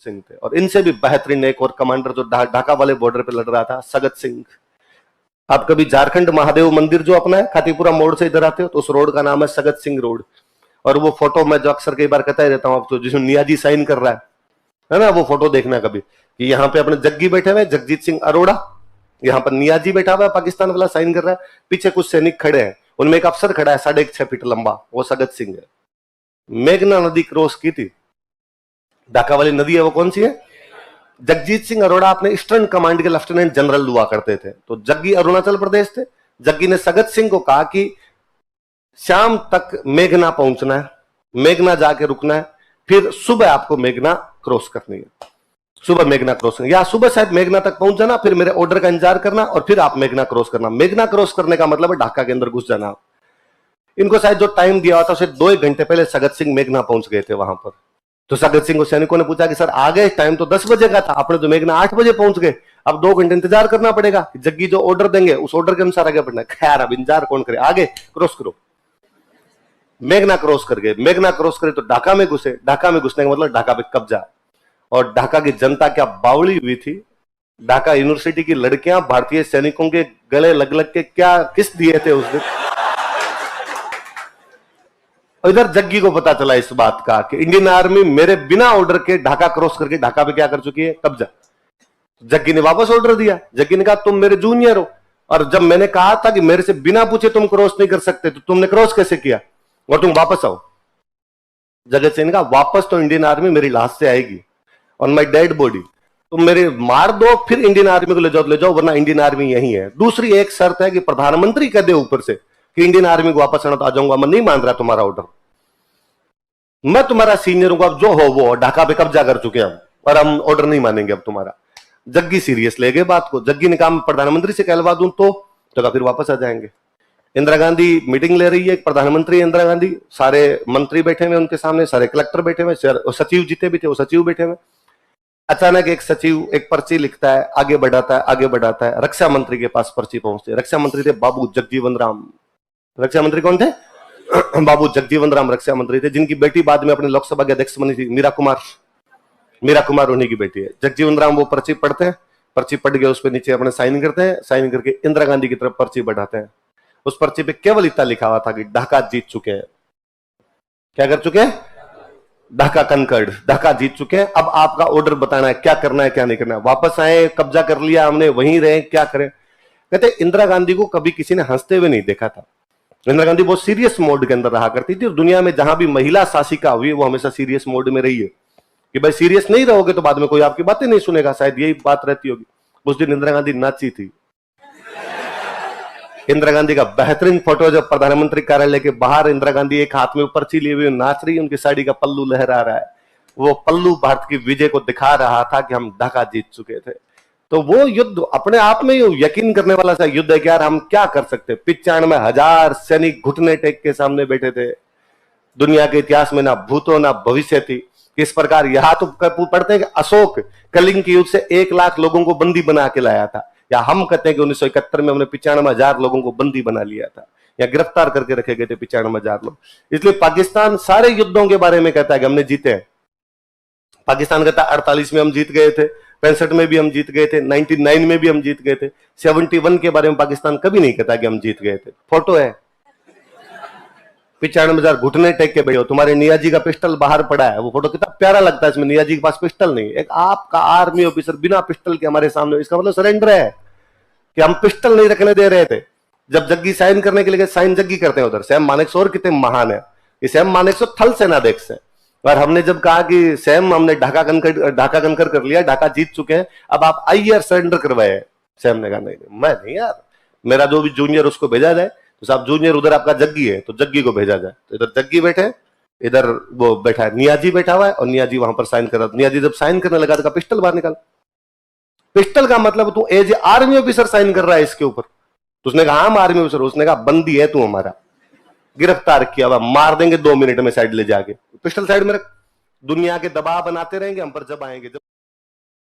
सिंह थे। और इनसे भी बेहतरीन एक और कमांडर जो ढाका वाले बॉर्डर पे लड़ रहा था, सगत सिंह। आप कभी झारखंड महादेव मंदिर जो अपना है खातीपुरा मोड़ से इधर आते हो तो उस रोड का नाम है सगत सिंह रोड। और वो फोटो मैं जो अक्सर कई बार कहता ही रहता हूं आपको, जिसमें नियाजी साइन कर रहा है ना, वो फोटो देखना कभी कि यहाँ पे अपने जग्गी बैठे हुए, जगजीत सिंह अरोड़ा, यहाँ पर नियाजी बैठा हुआ है, पाकिस्तान वाला साइन कर रहा है, पीछे कुछ सैनिक खड़े हैं, उनमें एक अफसर खड़ा है 6.5 फीट लंबा, वो सगत सिंह है। मेघना नदी क्रॉस की थी, ढाका वाली नदी है वो कौन सी है? जगजीत सिंह अरोड़ा अपने ईस्टर्न कमांड के लेफ्टिनेंट जनरल हुआ करते थे। तो जग्गी अरुणाचल प्रदेश थे, जग्गी ने सगत सिंह को कहा कि शाम तक मेघना पहुंचना है, मेघना जाके रुकना है, फिर सुबह आपको मेघना क्रॉस करनी है, सुबह मेघना क्रॉस करना, या सुबह शायद मेघना तक पहुंच जाना, फिर मेरे ऑर्डर का इंतजार करना और फिर आप मेघना क्रॉस करना। मेघना क्रॉस करने का मतलब है ढाका के अंदर घुस जाना। इनको शायद जो टाइम दिया हुआ था उसे 2 घंटे पहले सगत सिंह मेघना पहुंच गए थे वहां पर। तो सगत सिंह को सैनिकों ने पूछा कि सर आगे टाइम तो 10 बजे का था, आपने तो मेघना 8 बजे पहुंच गए, अब 2 घंटे इंतजार करना पड़ेगा, जग्गी जो ऑर्डर देंगे उस ऑर्डर के अनुसार आगे बढ़ना। खैर अब इंतजार कौन करे, आगे क्रॉस करो। मेघना क्रॉस कर गए, मेघना क्रॉस करे तो ढाका में घुसे, ढाका में घुसने का मतलब ढाका पे कब्जा। और ढाका की जनता क्या बावड़ी हुई थी, ढाका यूनिवर्सिटी की लड़कियां भारतीय सैनिकों के गले लग लग के क्या किस दिए थे उस दिन। इधर जग्गी को पता चला इस बात का कि इंडियन आर्मी मेरे बिना ऑर्डर के ढाका क्रॉस करके ढाका पे क्या कर चुकी है, कब्जा। जग्गी ने वापस ऑर्डर दिया, जग्गी ने कहा तुम मेरे जूनियर हो, और जब मैंने कहा था कि मेरे से बिना पूछे तुम क्रॉस नहीं कर सकते तो तुमने क्रॉस कैसे किया, और तुम वापस आओ। जगत सिंह ने कहा वापस तो इंडियन आर्मी मेरी लाश से आएगी, ऑन माई डेड बॉडी, तुम मेरे मार दो फिर इंडियन आर्मी को ले जाओ, वरना इंडियन आर्मी यही है। दूसरी एक शर्त है कि प्रधानमंत्री कह दे ऊपर से कि इंडियन आर्मी को वापस आना तो आ जाऊंगा, मैं नहीं मान रहा तुम्हारा ऑर्डर, मैं तुम्हारा सीनियर हूं, अब जो हो वो, ढाका पे कब्जा कर चुके हम और हम ऑर्डर नहीं मानेंगे अब तुम्हारा। जग्गी सीरियस ले गए बात को, जग्गी ने कहा मैं प्रधानमंत्री से कहलवा दूं तो फिर वापस आ जाएंगे। इंदिरा गांधी मीटिंग ले रही है, प्रधानमंत्री इंदिरा गांधी, सारे मंत्री बैठे हुए उनके सामने, सारे कलेक्टर बैठे हुए, सचिव जीते भी थे वो सचिव बैठे हुए। अचानक एक सचिव एक पर्ची लिखता है, आगे बढ़ाता है, आगे बढ़ाता है, रक्षा मंत्री के पास पर्ची पहुंचती है। रक्षा मंत्री थे बाबू जगजीवन राम। रक्षा मंत्री कौन थे? बाबू जगजीवन राम रक्षा मंत्री थे, जिनकी बेटी बाद में अपने लोकसभा के अध्यक्ष बनी थी, मीरा कुमार उन्हीं की बेटी है। जगजीवन राम वो पर्ची पढ़ते हैं, पर्ची पढ़ के उस पर नीचे अपने साइन करते हैं, साइन करके इंदिरा गांधी की तरफ पर्ची बढ़ाते हैं। उस पर्ची पे केवल इतना लिखा हुआ था कि ढाका जीत चुके हैं। क्या कर चुके हैं? ढाका कंकर्ड, ढाका जीत चुके हैं, अब आपका ऑर्डर बताना है, क्या करना है क्या नहीं करना है। वापस आए, कब्जा कर लिया हमने, वहीं रहे, क्या करें। कहते इंदिरा गांधी को कभी किसी ने हंसते हुए नहीं देखा था। इंदिरा गांधी बहुत सीरियस मोड के अंदर रहा करती थी, और दुनिया में जहां भी महिला शासिका हुई वो हमेशा सीरियस मोड में रही है कि भाई सीरियस नहीं रहोगे तो बाद में कोई आपकी बातें नहीं सुनेगा, शायद यही बात रहती होगी। उस दिन इंदिरा गांधी नाची थी। इंदिरा गांधी का बेहतरीन फोटो जब प्रधानमंत्री कार्यालय के बाहर इंदिरा गांधी एक हाथ में पर्ची लिए हुए नाच रही, उनकी साड़ी का पल्लू लहरा रहा है, वो पल्लू भारत की विजय को दिखा रहा था कि हम ढाका जीत चुके थे। तो वो युद्ध अपने आप में यकीन करने वाला सा युद्ध है कि यार हम क्या कर सकते। 95,000 सैनिक घुटने टेक के सामने बैठे थे। दुनिया के इतिहास में ना भूतो ना भविष्य थी इस प्रकार। यहां तो पढ़ते हैं कि अशोक कलिंग के युद्ध से 1 लाख लोगों को बंदी बना के लाया था, या हम कहते हैं कि 1971 में हमने 95,000 लोगों को बंदी बना लिया था, या गिरफ्तार करके रखे गए थे 95,000 लोग। इसलिए पाकिस्तान सारे युद्धों के बारे में कहता है कि हमने जीते हैं। पाकिस्तान कहता है 48 में हम जीत गए थे, 65 में भी हम जीत गए थे, 99 में भी हम जीत गए थे। 71 के बारे में पाकिस्तान कभी नहीं कहता कि हम जीत गए थे। फोटो है, 95,000 घुटने टेक के बैठे हो, तुम्हारे नियाजी का पिस्टल बाहर पड़ा है। वो फोटो कितना प्यारा लगता है, इसमें नियाजी के पास पिस्टल नहीं, एक आपका आर्मी ऑफिसर बिना पिस्टल के हमारे सामने, इसका मतलब सरेंडर है कि हम पिस्टल नहीं रखने दे रहे थे। जब जग्गी साइन करने के लिए साइन जग्गी करते हैं उधर, सैम मानेकशॉ और कितने महान है। सैम मानेकशॉ थल सेनाध्यक्ष है, और हमने जब कहा कि सैम हमने ढाका कंकर कर लिया, ढाका जीत चुके हैं, अब आप आइए सरेंडर करवाए। सैम ने कहा नहीं मैं नहीं यार, मेरा जो भी जूनियर उसको भेजा जाए। तो साहब जूनियर उधर आपका जग्गी है तो जग्गी को भेजा जाए। तो इधर जग्गी बैठे, इधर वो बैठा है नियाजी बैठा हुआ है, और नियाजी वहां पर साइन कर रहा। नियाजी जब साइन करने लगा तो पिस्टल बाहर निकाल। पिस्टल का मतलब तू as a army officer sign कर रहा है इसके ऊपर। तो उसने कहा हम आर्मी ऑफिसर, उसने कहा बंदी है तू हमारा, गिरफ्तार किया हुआ, मार देंगे 2 मिनट में साइड ले जाके। पिस्टल साइड में रख, दुनिया के दबाव बनाते रहेंगे हम पर, जब आएंगे जब